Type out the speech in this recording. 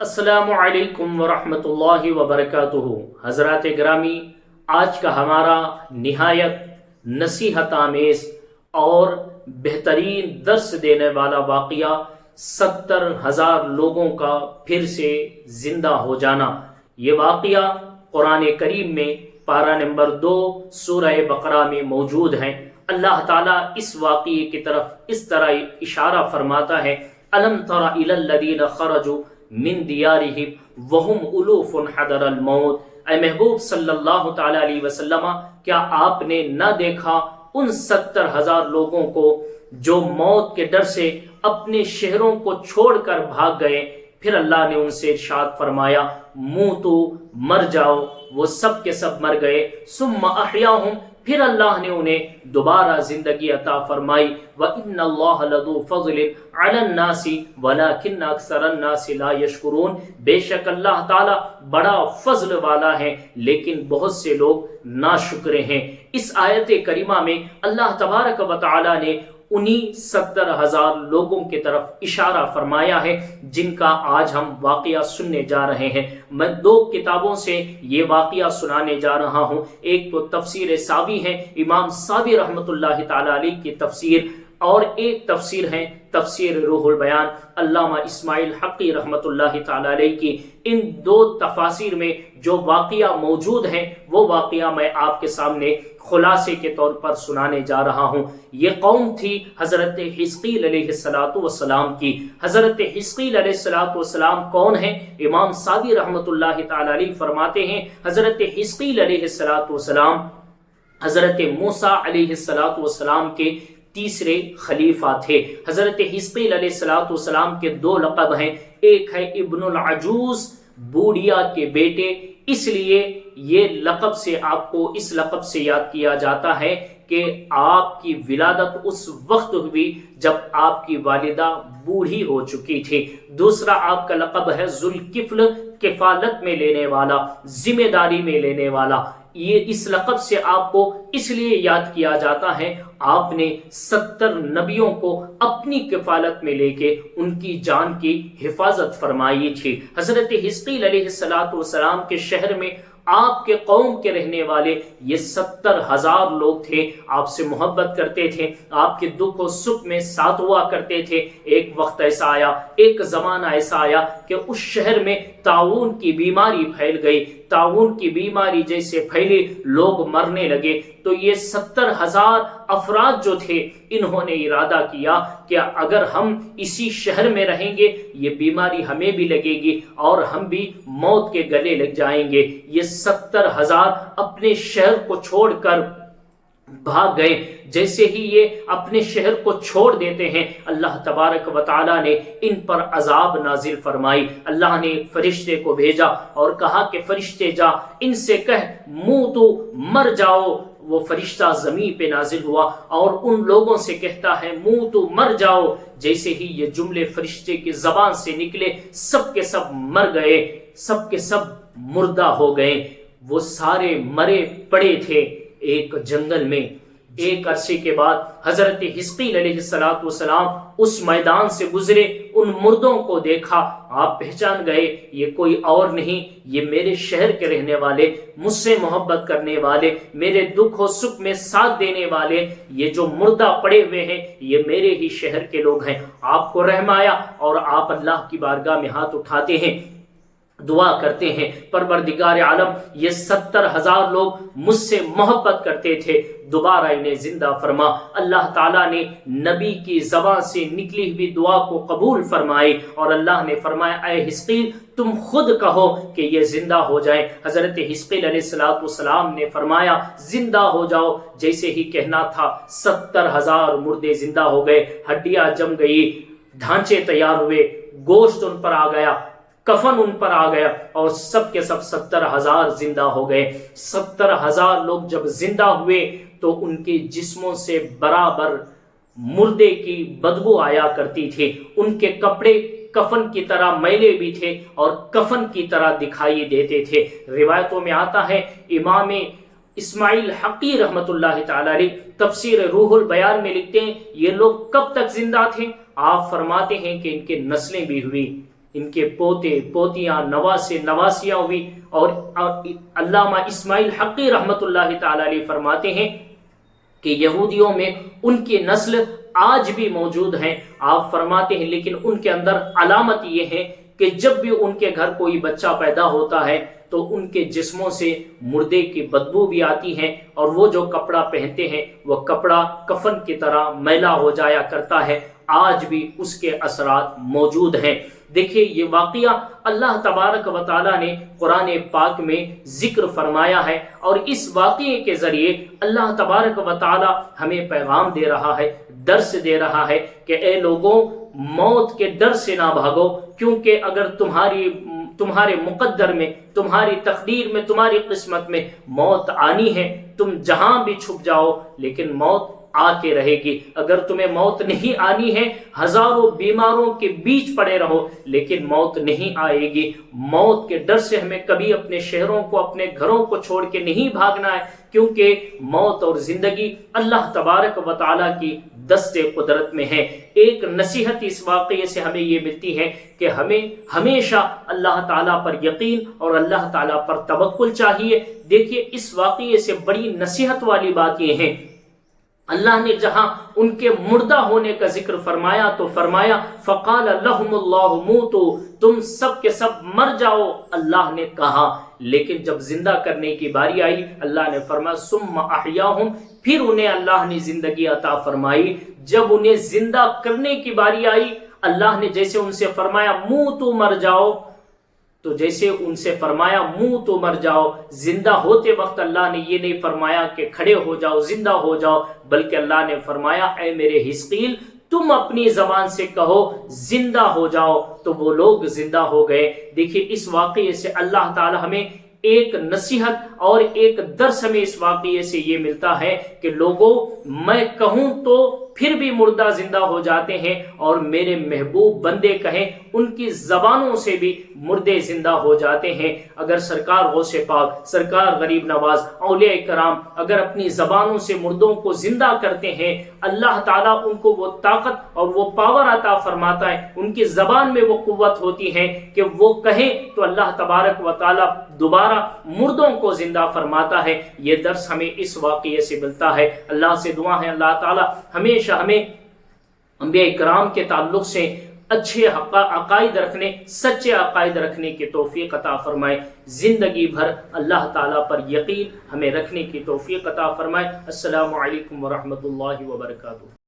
السلام علیکم ورحمۃ اللہ وبرکاتہ۔ حضرات گرامی، آج کا ہمارا نہایت نصیحت آمیز اور بہترین درس دینے والا واقعہ 70,000 لوگوں کا پھر سے زندہ ہو جانا۔ یہ واقعہ قرآن کریم میں پارہ نمبر 2 سورہ بقرہ میں موجود ہے۔ اللہ تعالیٰ اس واقعے کی طرف اس طرح اشارہ فرماتا ہے: الم تر الی الذین خرجوا من دیارہم وہم الوف حذر الموت۔ اے محبوب صلی اللہ تعالی علیہ وسلم، کیا آپ نے نہ دیکھا ان 70,000 لوگوں کو جو موت کے ڈر سے اپنے شہروں کو چھوڑ کر بھاگ گئے؟ پھر اللہ نے ان سے ارشاد فرمایا: موتو، مر جاؤ۔ وہ سب کے سب مر گئے۔ ثم احیاہم، پھر اللہ نے انہیں دوبارہ زندگی عطا فرمائی۔ وَإِنَّ اللَّهَ لَذُو فَضْلٍ عَلَى النَّاسِ وَلَكِنَّ أَكْثَرَ النَّاسِ لَا يَشْكُرُونَ۔ بے شک اللہ تعالیٰ بڑا فضل والا ہے، لیکن بہت سے لوگ ناشکرے ہیں۔ اس آیت کریمہ میں اللہ تبارک و تعالیٰ نے انہی 70,000 لوگوں کی طرف اشارہ فرمایا ہے جن کا آج ہم واقعہ سننے جا رہے ہیں۔ میں 2 کتابوں سے یہ واقعہ سنانے جا رہا ہوں۔ ایک تو تفسیر ساوی ہے، امام ساوی رحمۃ اللہ تعالی علیہ کی تفسیر، اور ایک تفسیر ہے تفسیر روح البیان علامہ اسماعیل حقی رحمۃ اللہ تعالی علیہ کی۔ ان 2 تفاسیر میں جو واقعہ موجود ہیں وہ واقعہ میں آپ کے سامنے خلاصے کے طور پر سنانے جا رہا ہوں۔ یہ قوم تھی حضرت حزقیل علیہ السلام کی۔ حضرت حزقیل علیہ السلام کون ہیں؟ امام ساوی رحمۃ اللہ تعالی علیہ فرماتے ہیں حضرت حزقیل علیہ السلام حضرت موسیٰ علیہ السلام کے تیسرے خلیفہ تھے۔ حضرت حزقیل علیہ السلام کے 2 لقب ہیں۔ ایک ہے ابن العجوز، بوڑھیا کے بیٹے، اس لیے یہ لقب سے آپ کو اس لقب سے یاد کیا جاتا ہے کہ آپ کی ولادت اس وقت ہوئی جب آپ کی والدہ بوڑھی ہو چکی تھی۔ دوسرا آپ کا لقب ہے ذوالکفل، کفالت میں لینے والا، ذمہ داری میں لینے والا۔ یہ اس لقب سے آپ کو اس لیے یاد کیا جاتا ہے، آپ نے 70 نبیوں کو اپنی کفالت میں لے کے ان کی جان کی حفاظت فرمائی تھی۔ حضرت حزقیل علیہ السلام کے شہر میں آپ کے قوم کے رہنے والے یہ 70,000 لوگ تھے، آپ سے محبت کرتے تھے، آپ کے دکھ و سکھ میں ساتھ ہوا کرتے تھے۔ ایک وقت ایسا آیا، ایک زمانہ ایسا آیا کہ اس شہر میں طاعون کی بیماری پھیل گئی۔ طاعون کی بیماری جیسے پھیلی، لوگ مرنے لگے، تو یہ 70,000 افراد جو تھے انہوں نے ارادہ کیا کہ اگر ہم اسی شہر میں رہیں گے یہ بیماری ہمیں بھی لگے گی اور ہم بھی موت کے گلے لگ جائیں گے۔ یہ 70,000 اپنے شہر کو چھوڑ کر بھاگ گئے۔ جیسے ہی یہ اپنے شہر کو چھوڑ دیتے ہیں، اللہ تبارک و تعالیٰ نے ان پر عذاب نازل فرمائی۔ اللہ نے ایک فرشتے کو بھیجا اور کہا کہ فرشتے جا ان سے کہہ منہ تو مر جاؤ۔ وہ فرشتہ زمین پہ نازل ہوا اور ان لوگوں سے کہتا ہے منہ تو مر جاؤ۔ جیسے ہی یہ جملے فرشتے کی زبان سے نکلے، سب کے سب مر گئے، سب کے سب مردہ ہو گئے۔ وہ سارے مرے پڑے تھے ایک جنگل میں۔ ایک عرصے کے بعد حضرت حزقیل علیہ السلام اس میدان سے گزرے، ان مردوں کو دیکھا، آپ پہچان گئے یہ کوئی اور نہیں، یہ میرے شہر کے رہنے والے، مجھ سے محبت کرنے والے، میرے دکھ و سکھ میں ساتھ دینے والے، یہ جو مردہ پڑے ہوئے ہیں یہ میرے ہی شہر کے لوگ ہیں۔ آپ کو رحم آیا اور آپ اللہ کی بارگاہ میں ہاتھ اٹھاتے ہیں، دعا کرتے ہیں، پروردگار عالم یہ 70,000 لوگ مجھ سے محبت کرتے تھے، دوبارہ انہیں زندہ فرما۔ اللہ تعالیٰ نے نبی کی زبان سے نکلی ہوئی دعا کو قبول فرمائی اور اللہ نے فرمایا اے حزقیل تم خود کہو کہ یہ زندہ ہو جائیں۔ حضرت حزقیل علیہ السلام نے فرمایا زندہ ہو جاؤ۔ جیسے ہی کہنا تھا 70,000 مردے زندہ ہو گئے، ہڈیاں جم گئی، ڈھانچے تیار ہوئے، گوشت ان پر آ گیا، کفن ان پر آ گیا اور سب کے سب 70,000 زندہ ہو گئے۔ 70,000 لوگ جب زندہ ہوئے تو ان کے جسموں سے برابر مردے کی بدبو آیا کرتی تھی۔ ان کے کپڑے کفن کی طرح میلے بھی تھے اور کفن کی طرح دکھائی دیتے تھے۔ روایتوں میں آتا ہے، امام اسماعیل حقی رحمۃ اللہ تعالی علیہ تفسیر روح البیان میں لکھتے ہیں یہ لوگ کب تک زندہ تھے؟ آپ فرماتے ہیں کہ ان کے نسلیں بھی ہوئی، ان کے پوتے پوتیاں نواسے نواسیاں ہوئی، اور علامہ اسماعیل حقی رحمۃ اللہ تعالی علیہ فرماتے ہیں کہ یہودیوں میں ان کی نسل آج بھی موجود ہیں۔ آپ فرماتے ہیں لیکن ان کے اندر علامت یہ ہے کہ جب بھی ان کے گھر کوئی بچہ پیدا ہوتا ہے تو ان کے جسموں سے مردے کی بدبو بھی آتی ہے، اور وہ جو کپڑا پہنتے ہیں وہ کپڑا کفن کی طرح میلا ہو جایا کرتا ہے۔ آج بھی اس کے اثرات موجود ہیں۔ دیکھیے یہ واقعہ اللہ تبارک و تعالیٰ نے قرآن پاک میں ذکر فرمایا ہے، اور اس واقعے کے ذریعے اللہ تبارک و تعالیٰ ہمیں پیغام دے رہا ہے، درس دے رہا ہے کہ اے لوگوں، موت کے ڈر سے نہ بھاگو، کیونکہ اگر تمہارے مقدر میں، تمہاری تقدیر میں، تمہاری قسمت میں موت آنی ہے، تم جہاں بھی چھپ جاؤ لیکن موت آ کے رہے گی۔ اگر تمہیں موت نہیں آنی ہے، ہزاروں بیماروں کے بیچ پڑے رہو لیکن موت نہیں آئے گی۔ موت کے ڈر سے ہمیں کبھی اپنے شہروں کو، اپنے گھروں کو چھوڑ کے نہیں بھاگنا ہے، کیونکہ موت اور زندگی اللہ تبارک و تعالیٰ کی دست قدرت میں ہے۔ ایک نصیحت اس واقعے سے ہمیں یہ ملتی ہے کہ ہمیں ہمیشہ اللہ تعالیٰ پر یقین اور اللہ تعالیٰ پر توکل چاہیے۔ دیکھیے اس واقعے سے بڑی نصیحت والی بات یہ ہے، اللہ نے جہاں ان کے مردہ ہونے کا ذکر فرمایا تو فرمایا فقال لهم اللہ موتوا، تم سب کے سب مر جاؤ، اللہ نے کہا۔ لیکن جب زندہ کرنے کی باری آئی اللہ نے فرمایا ثم احیاہم، پھر انہیں اللہ نے زندگی عطا فرمائی۔ جب انہیں زندہ کرنے کی باری آئی اللہ نے جیسے ان سے فرمایا منہ تو مر جاؤ، تو جیسے ان سے فرمایا منہ تو مر جاؤ، زندہ ہوتے وقت اللہ نے یہ نہیں فرمایا کہ کھڑے ہو جاؤ زندہ ہو جاؤ، بلکہ اللہ نے فرمایا اے میرے حزقیل تم اپنی زبان سے کہو زندہ ہو جاؤ، تو وہ لوگ زندہ ہو گئے۔ دیکھیے اس واقعے سے اللہ تعالی ہمیں ایک نصیحت اور ایک درس ہمیں اس واقعے سے یہ ملتا ہے کہ لوگوں، میں کہوں تو پھر بھی مردہ زندہ ہو جاتے ہیں، اور میرے محبوب بندے کہیں ان کی زبانوں سے بھی مردے زندہ ہو جاتے ہیں۔ اگر سرکار غوث پاک، سرکار غریب نواز، اولیاء کرام اگر اپنی زبانوں سے مردوں کو زندہ کرتے ہیں، اللہ تعالیٰ ان کو وہ طاقت اور وہ پاور عطا فرماتا ہے، ان کی زبان میں وہ قوت ہوتی ہے کہ وہ کہیں تو اللہ تبارک و تعالیٰ دوبارہ مردوں کو زندہ فرماتا ہے۔ یہ درس ہمیں اس واقعے سے ملتا ہے۔ اللہ سے دعا ہے اللہ تعالیٰ ہمیشہ ہمیں انبیاء کرام کے تعلق سے اچھے عقائد رکھنے، سچے عقائد رکھنے کی توفیق عطا فرمائے۔ زندگی بھر اللہ تعالیٰ پر یقین ہمیں رکھنے کی توفیق عطا فرمائے۔ السلام علیکم ورحمۃ اللہ وبرکاتہ۔